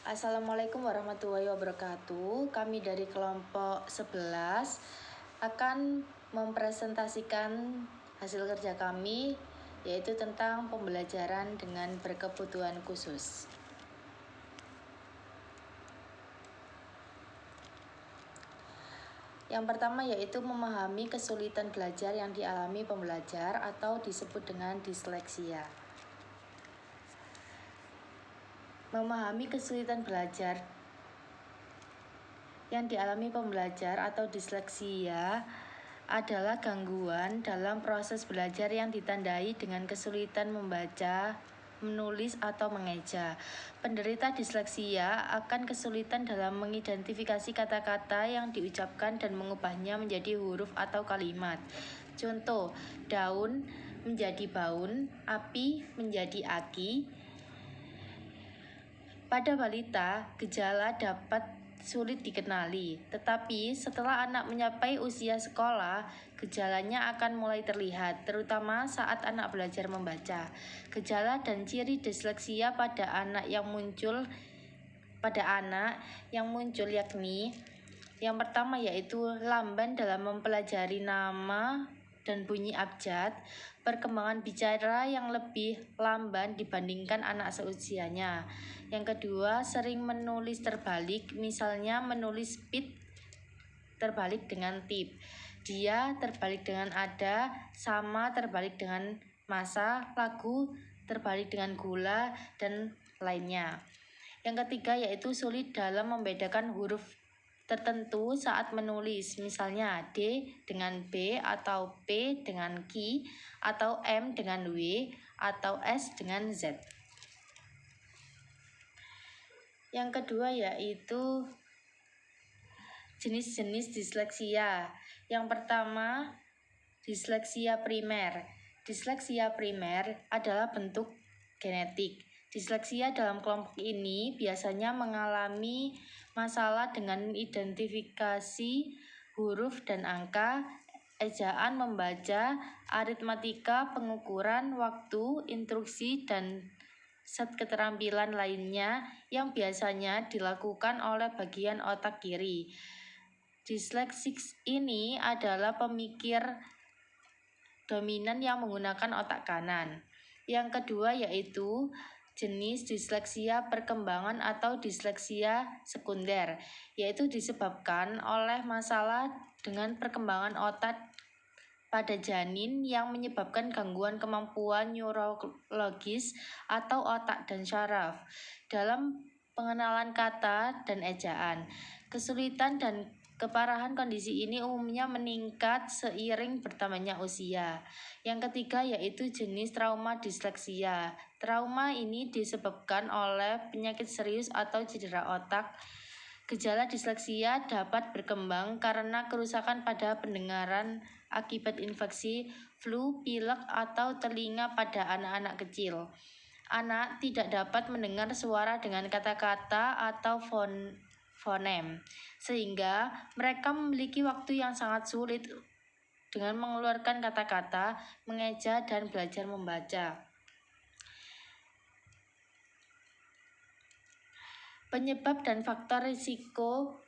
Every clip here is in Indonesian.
Assalamualaikum warahmatullahi wabarakatuh. Kami dari kelompok 11 akan mempresentasikan hasil kerja kami, yaitu tentang pembelajaran dengan berkebutuhan khusus. Yang pertama yaitu memahami kesulitan belajar yang dialami pembelajar atau disebut dengan disleksia. Memahami kesulitan belajar yang dialami pembelajar atau disleksia adalah gangguan dalam proses belajar yang ditandai dengan kesulitan membaca, menulis, atau mengeja. Penderita disleksia akan kesulitan dalam mengidentifikasi kata-kata yang diucapkan dan mengubahnya menjadi huruf atau kalimat. Contoh, daun menjadi baun, api menjadi aki. Pada balita, gejala dapat sulit dikenali, tetapi setelah anak mencapai usia sekolah, gejalanya akan mulai terlihat, terutama saat anak belajar membaca. Gejala dan ciri disleksia pada anak yang muncul yakni yang pertama yaitu lamban dalam mempelajari nama dan bunyi abjad, perkembangan bicara yang lebih lamban dibandingkan anak seusianya. Yang kedua, sering menulis terbalik, misalnya menulis speed terbalik dengan tip, dia terbalik dengan ada, sama terbalik dengan masa, lagu terbalik dengan gula, dan lainnya. Yang ketiga yaitu sulit dalam membedakan huruf tertentu saat menulis, misalnya D dengan B, atau P dengan Q, atau M dengan W, atau S dengan Z. Yang kedua yaitu jenis-jenis disleksia. Yang pertama, disleksia primer. Disleksia primer adalah bentuk genetik. Disleksia dalam kelompok ini biasanya mengalami masalah dengan identifikasi huruf dan angka, ejaan membaca, aritmatika, pengukuran waktu, instruksi, dan set keterampilan lainnya yang biasanya dilakukan oleh bagian otak kiri. Disleksik ini adalah pemikir dominan yang menggunakan otak kanan. Yang kedua yaitu jenis disleksia perkembangan atau disleksia sekunder, yaitu disebabkan oleh masalah dengan perkembangan otak pada janin yang menyebabkan gangguan kemampuan neurologis atau otak dan syaraf dalam pengenalan kata dan ejaan. Kesulitan dan keparahan kondisi ini umumnya meningkat seiring bertambahnya usia. Yang ketiga yaitu jenis trauma disleksia. Trauma ini disebabkan oleh penyakit serius atau cedera otak. Gejala disleksia dapat berkembang karena kerusakan pada pendengaran akibat infeksi, flu, pilek, atau telinga pada anak-anak kecil. Anak tidak dapat mendengar suara dengan kata-kata atau fonem, sehingga mereka memiliki waktu yang sangat sulit dengan mengeluarkan kata-kata, mengeja, dan belajar membaca. Penyebab dan faktor risiko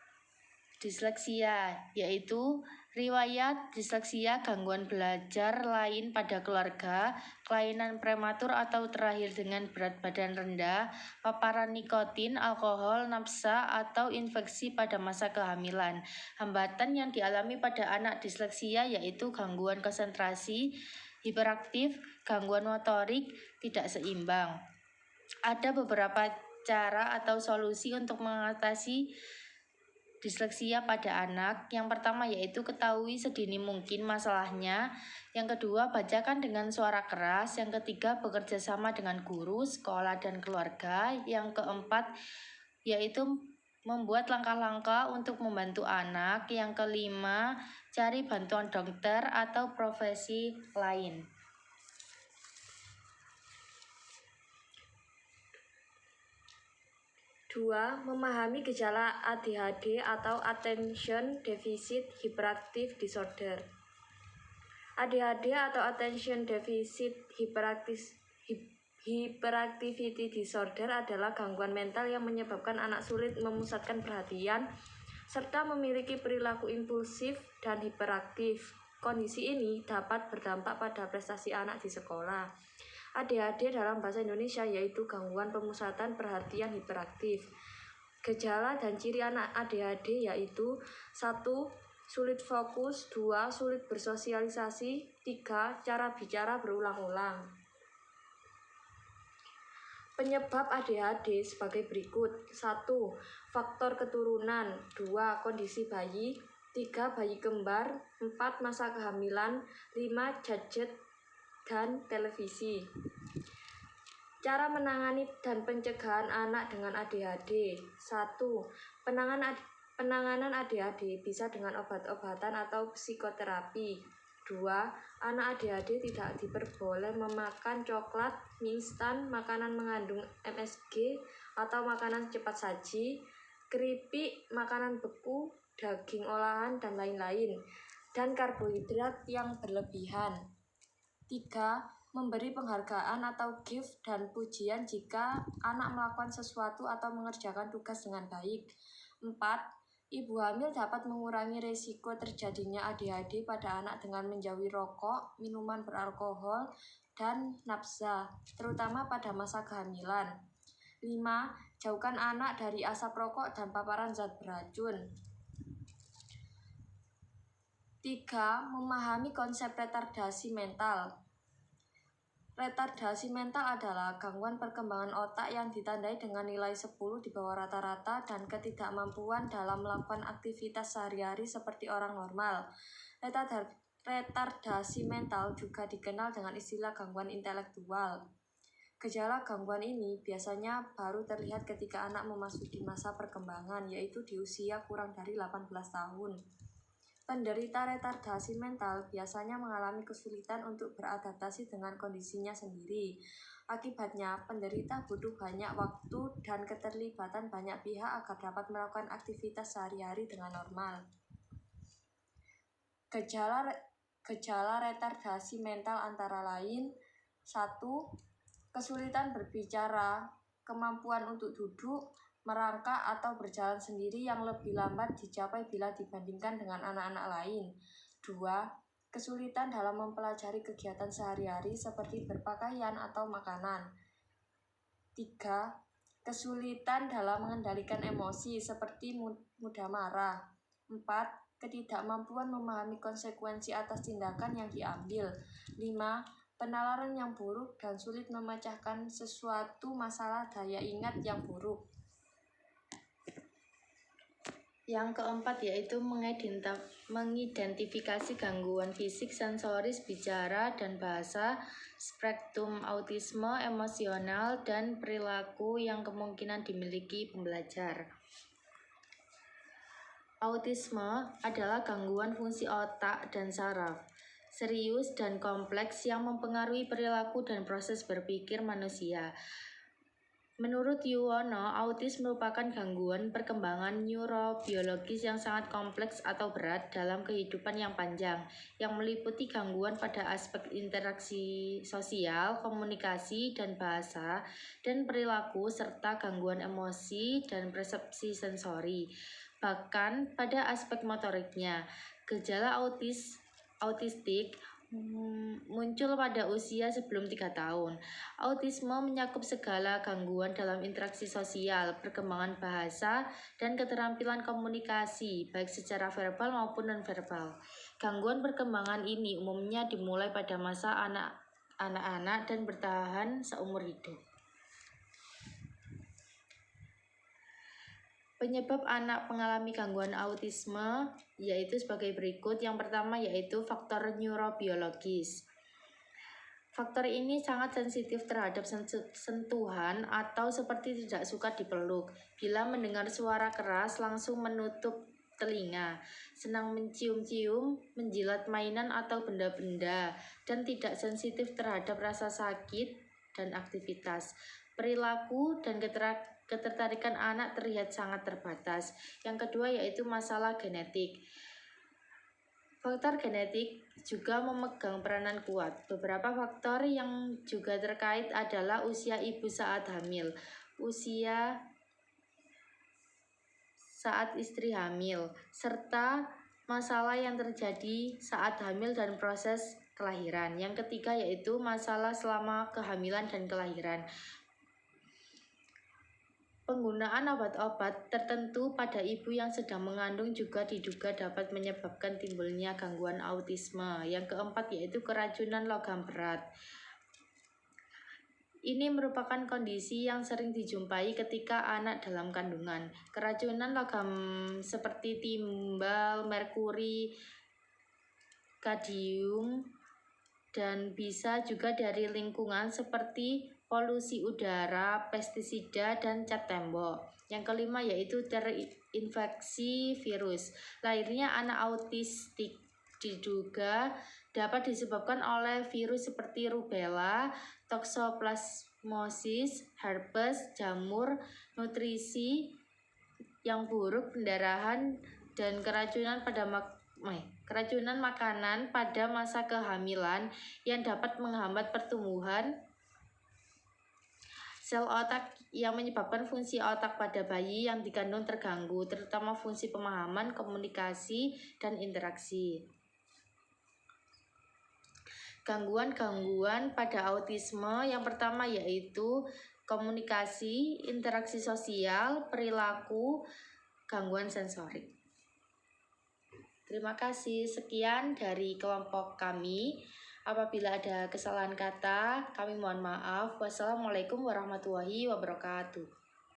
disleksia yaitu riwayat disleksia, gangguan belajar lain pada keluarga, kelainan prematur atau terlahir dengan berat badan rendah, paparan nikotin, alkohol, nafsa, atau infeksi pada masa kehamilan. Hambatan yang dialami pada anak disleksia yaitu gangguan konsentrasi, hiperaktif, gangguan motorik, tidak seimbang. Ada beberapa cara atau solusi untuk mengatasi disleksia pada anak. Yang pertama yaitu ketahui sedini mungkin masalahnya. Yang kedua, bacakan dengan suara keras. Yang ketiga, bekerja sama dengan guru, sekolah, dan keluarga. Yang keempat yaitu membuat langkah-langkah untuk membantu anak. Yang kelima, cari bantuan dokter atau profesi lain. 2. Memahami gejala ADHD atau Attention Deficit Hyperactive Disorder. ADHD atau Attention Deficit Hyperactivity disorder adalah gangguan mental yang menyebabkan anak sulit memusatkan perhatian serta memiliki perilaku impulsif dan hiperaktif. Kondisi ini dapat berdampak pada prestasi anak di sekolah. ADHD dalam bahasa Indonesia yaitu gangguan pemusatan perhatian hiperaktif. Gejala dan ciri anak ADHD yaitu 1. Sulit fokus, 2. Sulit bersosialisasi, 3. Cara bicara berulang-ulang. Penyebab ADHD sebagai berikut. 1. Faktor keturunan, 2. Kondisi bayi, 3. Bayi kembar, 4. Masa kehamilan, 5. Gadget dan televisi. Cara menangani dan pencegahan anak dengan ADHD. 1. Penanganan ADHD bisa dengan obat-obatan atau psikoterapi. 2. Anak ADHD tidak diperboleh memakan coklat, mie instan, makanan mengandung MSG atau makanan cepat saji, keripik, makanan beku, daging olahan, dan lain-lain, dan karbohidrat yang berlebihan. 3. Memberi penghargaan atau gift dan pujian jika anak melakukan sesuatu atau mengerjakan tugas dengan baik. 4. Ibu hamil dapat mengurangi risiko terjadinya ADHD pada anak dengan menjauhi rokok, minuman beralkohol, dan nafsa, terutama pada masa kehamilan. 5. Jauhkan anak dari asap rokok dan paparan zat beracun. 3. Memahami konsep retardasi mental. Retardasi mental adalah gangguan perkembangan otak yang ditandai dengan nilai 10 di bawah rata-rata dan ketidakmampuan dalam melakukan aktivitas sehari-hari seperti orang normal. Retardasi mental juga dikenal dengan istilah gangguan intelektual. Gejala gangguan ini biasanya baru terlihat ketika anak memasuki masa perkembangan, yaitu di usia kurang dari 18 tahun. Penderita retardasi mental biasanya mengalami kesulitan untuk beradaptasi dengan kondisinya sendiri. Akibatnya, penderita butuh banyak waktu dan keterlibatan banyak pihak agar dapat melakukan aktivitas sehari-hari dengan normal. Gejala retardasi mental antara lain: 1. Kesulitan berbicara, kemampuan untuk duduk, merangkak atau berjalan sendiri yang lebih lambat dicapai bila dibandingkan dengan anak-anak lain. 2. Kesulitan dalam mempelajari kegiatan sehari-hari seperti berpakaian atau makanan. 3. Kesulitan dalam mengendalikan emosi seperti mudah marah. 4. Ketidakmampuan memahami konsekuensi atas tindakan yang diambil. 5. Penalaran yang buruk dan sulit memecahkan sesuatu masalah daya ingat yang buruk. Yang keempat yaitu mengidentifikasi gangguan fisik, sensoris, bicara, dan bahasa, spektrum autisme, emosional, dan perilaku yang kemungkinan dimiliki pembelajar. Autisme adalah gangguan fungsi otak dan saraf, serius dan kompleks yang mempengaruhi perilaku dan proses berpikir manusia. Menurut Yuwono, autis merupakan gangguan perkembangan neurobiologis yang sangat kompleks atau berat dalam kehidupan yang panjang, yang meliputi gangguan pada aspek interaksi sosial, komunikasi dan bahasa, dan perilaku, serta gangguan emosi dan persepsi sensori. Bahkan pada aspek motoriknya, gejala autistik muncul pada usia sebelum 3 tahun. Autisme menyakup segala gangguan dalam interaksi sosial, perkembangan bahasa, dan keterampilan komunikasi, baik secara verbal maupun non-verbal. Gangguan perkembangan ini umumnya dimulai pada masa anak-anak dan bertahan seumur hidup. Penyebab anak mengalami gangguan autisme yaitu sebagai berikut. Yang pertama yaitu faktor neurobiologis. Faktor ini sangat sensitif terhadap sentuhan atau seperti tidak suka dipeluk. Bila mendengar suara keras langsung menutup telinga, senang mencium-cium, menjilat mainan atau benda-benda, dan tidak sensitif terhadap rasa sakit dan aktivitas. Perilaku dan ketertarikan anak terlihat sangat terbatas. Yang kedua yaitu masalah genetik. Faktor genetik juga memegang peranan kuat. Beberapa faktor yang juga terkait adalah usia ibu saat hamil, usia saat istri hamil, serta masalah yang terjadi saat hamil dan proses kelahiran. Yang ketiga yaitu masalah selama kehamilan dan kelahiran. Penggunaan obat-obat tertentu pada ibu yang sedang mengandung juga diduga dapat menyebabkan timbulnya gangguan autisme. Yang keempat yaitu keracunan logam berat. Ini merupakan kondisi yang sering dijumpai ketika anak dalam kandungan. Keracunan logam seperti timbal, merkuri, kadmium, dan bisa juga dari lingkungan seperti polusi udara, pestisida, dan cat tembok. Yang kelima yaitu terinfeksi virus. Lahirnya anak autistik diduga dapat disebabkan oleh virus seperti rubella, toksoplasmosis, herpes, jamur, nutrisi yang buruk, pendarahan, dan keracunan makanan pada masa kehamilan yang dapat menghambat pertumbuhan sel otak yang menyebabkan fungsi otak pada bayi yang dikandung terganggu, terutama fungsi pemahaman, komunikasi, dan interaksi. Gangguan-gangguan pada autisme yang pertama yaitu komunikasi, interaksi sosial, perilaku, gangguan sensorik. Terima kasih, sekian dari kelompok kami. Apabila ada kesalahan kata, kami mohon maaf. Wassalamualaikum warahmatullahi wabarakatuh.